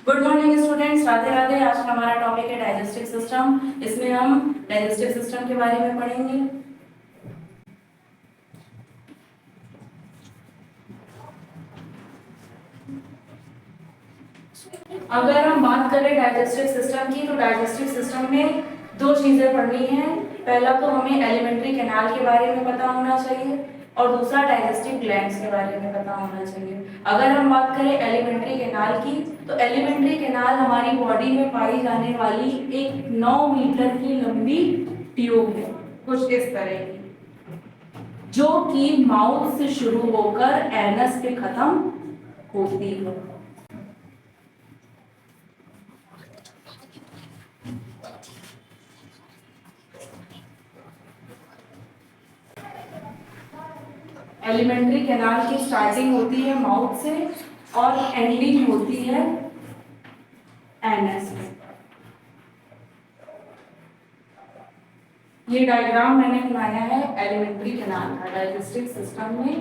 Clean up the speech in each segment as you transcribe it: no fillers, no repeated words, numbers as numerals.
Good morning students, Radhe Radhe. आज का हमारा टॉपिक है डाइजेस्टिव सिस्टम। इसमें हम डाइजेस्टिव सिस्टम के बारे में पढ़ेंगे। अगर हम बात करें डाइजेस्टिव सिस्टम की, तो डाइजेस्टिव सिस्टम में दो चीजें पढ़नी है। पहला तो हमें एलिमेंट्री कैनाल के बारे में पता होना चाहिए और दूसरा डाइजेस्टिव ग्लैंड्स के बारे में पता होना चाहिए। अगर हम बात करें एलिमेंट्री कैनाल की, तो एलिमेंट्री कैनाल हमारी बॉडी में पाई जाने वाली एक 9 मीटर की लंबी ट्यूब है, कुछ इस तरह की, जो कि माउथ से शुरू होकर एनस पे खत्म होती है। एलिमेंट्री कैनाल की स्टार्टिंग होती है माउथ से और एंडिंग होती है एनस में। ये डायग्राम मैंने बनाया है एलिमेंट्री कैनाल का, डाइजेस्टिव सिस्टम में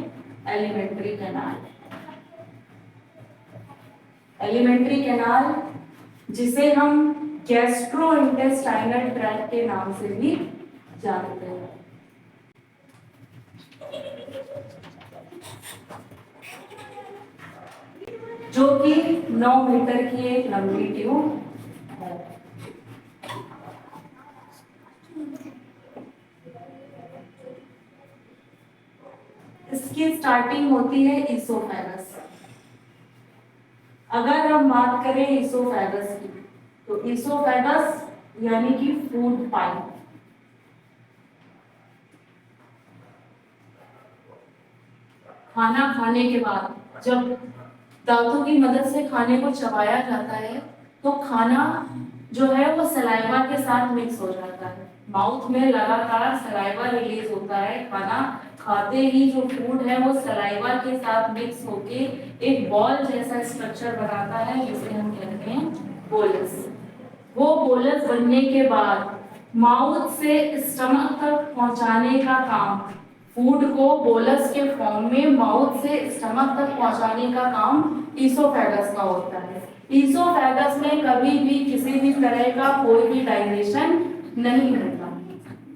एलिमेंट्री कैनाल। एलिमेंट्री कैनाल जिसे हम गैस्ट्रोइंटेस्टाइनल ट्रैक्ट के नाम से भी जानते हैं। जो कि 9 मीटर की एक लंबी ट्यूब है। इसकी स्टार्टिंग होती है ईसोफेगस। अगर हम बात करें ईसोफेगस की, तो ईसोफेगस यानी कि फूड पाइप। खाना खाने के बाद जब दांतों की मदद से खाने को चबाया जाता है, तो खाना जो है वो सलाइवा के साथ मिक्स हो जाता है। माउथ में लगातार सलाइवा रिलीज होता है। खाना खाते ही जो फूड है वो सलाइवा के साथ मिक्स होके एक बॉल जैसा स्ट्रक्चर बनाता है, जिसे हम कहते हैं बोलस। वो बोलस बनने के बाद माउथ से स्टमक तक पहुंचाने का काम, फूड को बोलस के फॉर्म में माउथ से स्टमक तक पहुंचाने का काम ईसोफेगस का होता है। ईसोफेगस में कभी भी किसी भी तरह का कोई भी डाइजेशन नहीं होता।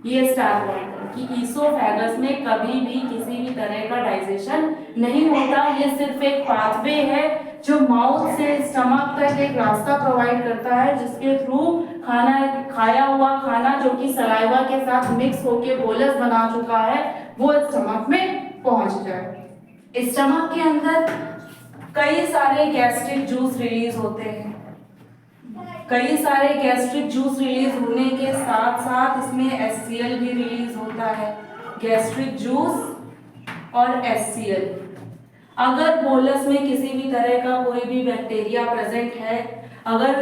ये स्टार पॉइंट है कि ईसोफेगस में कभी भी किसी भी तरह का डाइजेशन नहीं होता। ये सिर्फ एक पाथवे है जो माउथ से स्टमक तक एक रास्ता प्रोवाइड करता है, जिसके थ्रू खाना, खाया हुआ खाना जो कि सलाइवा के साथ मिक्स होके बोलस बना चुका है, वो स्टमक में पहुंच जाए। स्टमक के अंदर कई सारे गैस्ट्रिक जूस रिलीज होते हैं। कई सारे गैस्ट्रिक जूस रिलीज होने के साथ साथ इसमें HCl भी रिलीज होता है। गैस्ट्रिक जूस और HCl। अगर बोलस में किसी भी तरह का कोई भी बैक्टीरिया प्रेजेंट है, अगर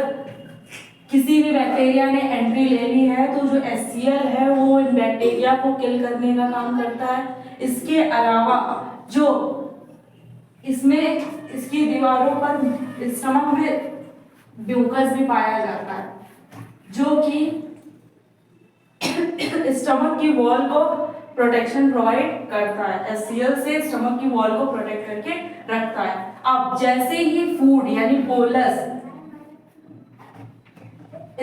किसी भी बैक्टीरिया ने एंट्री ले ली है, तो जो HCl है वो इन बैक्टीरिया को किल करने का काम करता है। इसके अलावा जो इसमें इसकी दीवारों पर स्टमक में म्यूकस भी पाया जाता है, जो कि स्टमक की वॉल को प्रोटेक्शन प्रोवाइड करता है। HCl से स्टमक की वॉल को प्रोटेक्ट करके रखता है। अब जैसे ही फूड यानी बोलस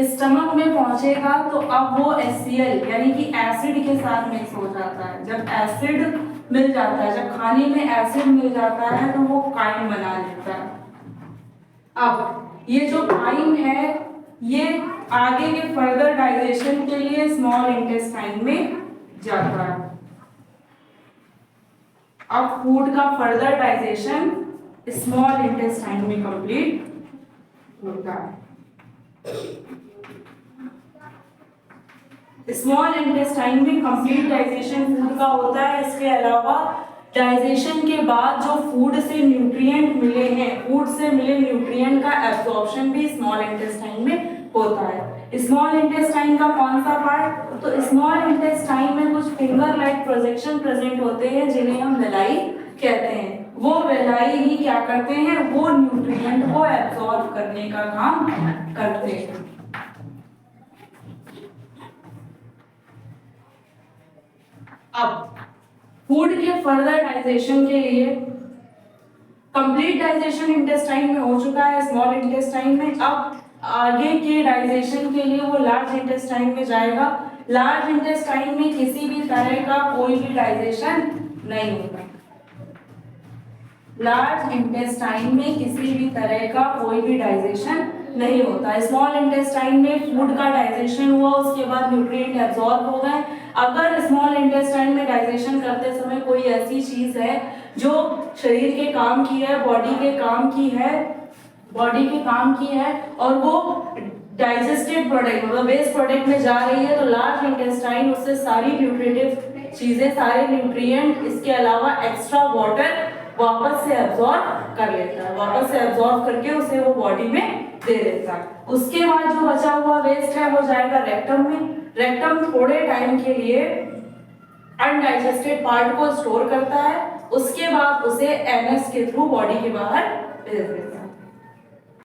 स्टमक में पहुंचेगा, तो अब वो HCl यानी कि एसिड के साथ मिक्स हो जाता है। जब एसिड मिल जाता है, जब खाने में एसिड मिल जाता है, तो वो काइम बना लेता है। अब ये जो काइम है, ये आगे के फर्दर डाइजेशन के लिए स्मॉल इंटेस्टाइन में जाता है। अब फूड का फर्दर डाइजेशन स्मॉल इंटेस्टाइन में कंप्लीट होता है। स्मॉल इंटेस्टाइन में कंप्लीट डाइजेशन फूड का होता है। इसके अलावा डाइजेशन के बाद जो फूड से न्यूट्रिएंट मिले हैं, फूड से मिले न्यूट्रिएंट का एब्जॉर्प्शन भी स्मॉल इंटेस्टाइन में होता है। स्मॉल इंटेस्टाइन का कौन सा पार्ट? तो स्मॉल इंटेस्टाइन में कुछ फिंगर लाइक प्रोजेक्शन प्रेजेंट होते हैं, जिन्हें हम वेलाई कहते हैं। वो वेलाई ही क्या करते हैं? वो न्यूट्रिएंट को एब्जॉर्ब करने का काम करते हैं। अब फूड के फर्दर डाइजेशन के लिए कंप्लीट डाइजेशन इंटेस्टाइन में हो चुका है, स्मॉल इंटेस्टाइन में। अब आगे के डाइजेशन के लिए वो लार्ज इंटेस्टाइन में जाएगा। लार्ज इंटेस्टाइन में किसी भी तरह का कोई भी डाइजेशन नहीं होगा। लार्ज इंटेस्टाइन में किसी भी तरह का कोई भी डाइजेशन नहीं होता। स्मॉल इंटेस्टाइन में फूड का डाइजेशन हुआ, उसके बाद न्यूट्रिएंट एब्जॉर्ब हो गए। अगर स्मॉल इंटेस्टाइन में डाइजेशन करते समय कोई ऐसी चीज है जो शरीर के काम की है, बॉडी के काम की है और वो डाइजेस्टेड प्रोडक्ट मतलब वेस्ट प्रोडक्ट में जा रही है, तो लार्ज इंटेस्टाइन उससे सारी न्यूट्रिटिव चीजें, सारे न्यूट्रिएंट, इसके अलावा एक्स्ट्रा वाटर वापस से एब्जॉर्ब कर लेता है, वापस से एब्जॉर्ब करके उसे वो बॉडी में दे देता है। उसके बाद जो बचा हुआ वेस्ट है वो जाएगा रेक्टम में। रेक्टम थोड़े टाइम के लिए अनडाइजेस्टेड पार्ट को स्टोर करता है, उसके बाद उसे एनएस के थ्रू बॉडी के बाहर भेज देता है।